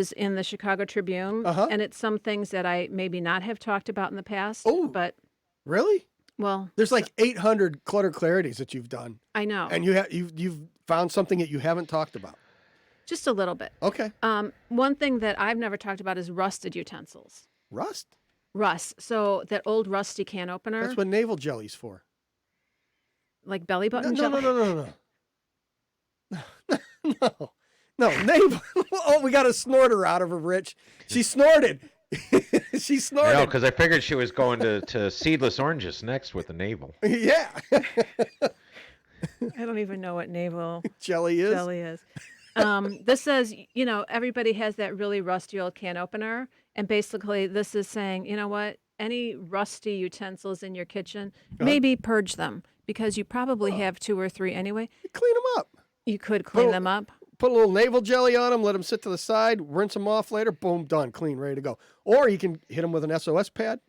is in the Chicago Tribune, and it's some things that I maybe not have talked about in the past. Oh, but really? Well, there's like 800 clutter clarities that you've done. I know, and you've found something that you haven't talked about. Just a little bit. Okay. One thing that I've never talked about is rusted utensils. Rust. So that old rusty can opener. That's what navel jelly's for. Like belly button No, jelly. No. No, navel. Oh, we got a snorter out of her, Rich. She snorted. She snorted. No, because I figured she was going to seedless oranges next with the navel. Yeah. I don't even know what navel jelly is. This says, everybody has that really rusty old can opener. And basically, this is saying, you know what? Any rusty utensils in your kitchen, maybe purge them because you probably have 2 or 3 anyway. Clean them up. You could clean them up. Put a little navel jelly on them, let them sit to the side, rinse them off later, boom, done, clean, ready to go. Or you can hit them with an SOS pad,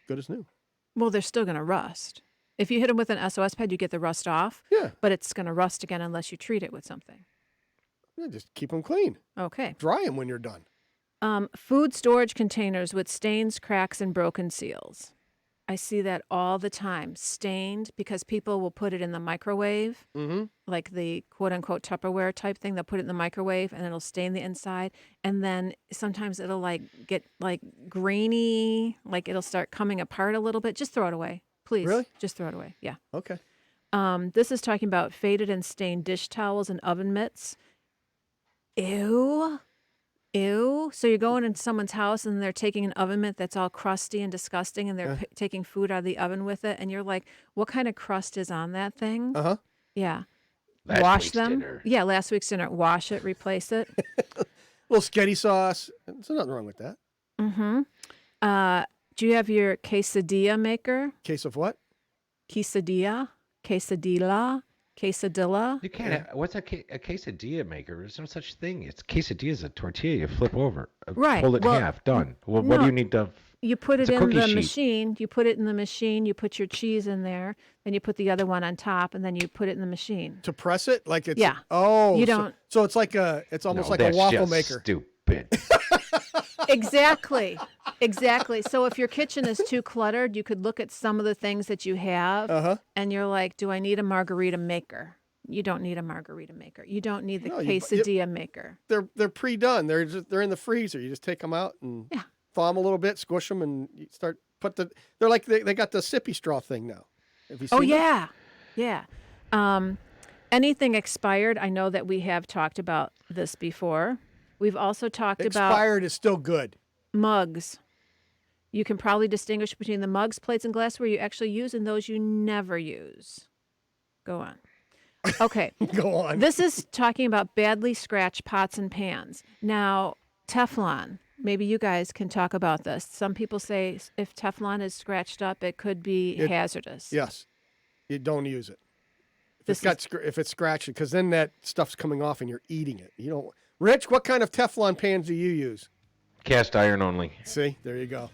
good as new. Well, they're still going to rust. If you hit them with an SOS pad, you get the rust off. Yeah. But it's going to rust again unless you treat it with something. Yeah, just keep them clean. Okay. Dry them when you're done. Food storage containers with stains, cracks, and broken seals. I see that all the time. Stained because people will put it in the microwave, like the quote-unquote Tupperware type thing. They'll put it in the microwave, and it'll stain the inside. And then sometimes it'll get grainy, like it'll start coming apart a little bit. Just throw it away, please. Really? Just throw it away. Yeah. Okay. This is talking about faded and stained dish towels and oven mitts. Ew. So you're going into someone's house and they're taking an oven mitt that's all crusty and disgusting and they're taking food out of the oven with it. And you're like, what kind of crust is on that thing? Yeah. Wash them. Dinner. Yeah, last week's dinner. Wash it, replace it. A little spaghetti sauce. There's nothing wrong with that. Do you have your quesadilla maker? Case of what? Quesadilla? Quesadilla? You can't. What's a quesadilla maker? There's no such thing. Quesadilla is a tortilla. You flip over, Right. fold it in half, done. Well, what do you need to? You put it It's a in cookie the sheet. machine. You put it in the machine. You put your cheese in there. Then you put the other one on top, and then you put it in the machine. To press it? Like it's Yeah. Oh. You don't- So it's like it's almost No, like a that's waffle just maker. Stupid. Exactly. So if your kitchen is too cluttered, you could look at some of the things that you have, and you're like, do I need a margarita maker? You don't need a margarita maker. You don't need the quesadilla maker. They're pre-done. They're in the freezer. You just take them out and thaw them a little bit, squish them, and you start they're like they got the sippy straw thing now. Have you seen that? Yeah. Anything expired, I know that we have talked about this before. We've also talked about Expired is still good. mugs. You can probably distinguish between the mugs, plates, and glassware you actually use and those you never use. Go on. Okay. Go on. This is talking about badly scratched pots and pans. Now, Teflon. Maybe you guys can talk about this. Some people say if Teflon is scratched up, it could be hazardous. Yes. You don't use it. If it's scratched, because then that stuff's coming off and you're eating it. You don't. Rich, what kind of Teflon pans do you use? Cast iron only. See, there you go.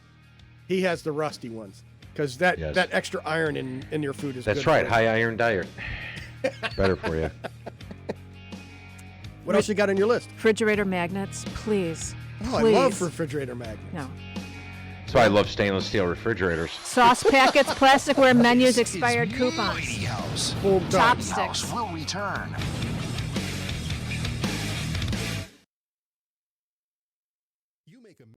He has the rusty ones because that extra iron in your food is That's good. right. High iron diet. Better for you. What else you got on your list? Refrigerator magnets, please. Oh, Please. I love refrigerator magnets. No. That's why I love stainless steel refrigerators. Sauce packets, plasticware menus, expired coupons. Boom, done. Chopsticks. Will return.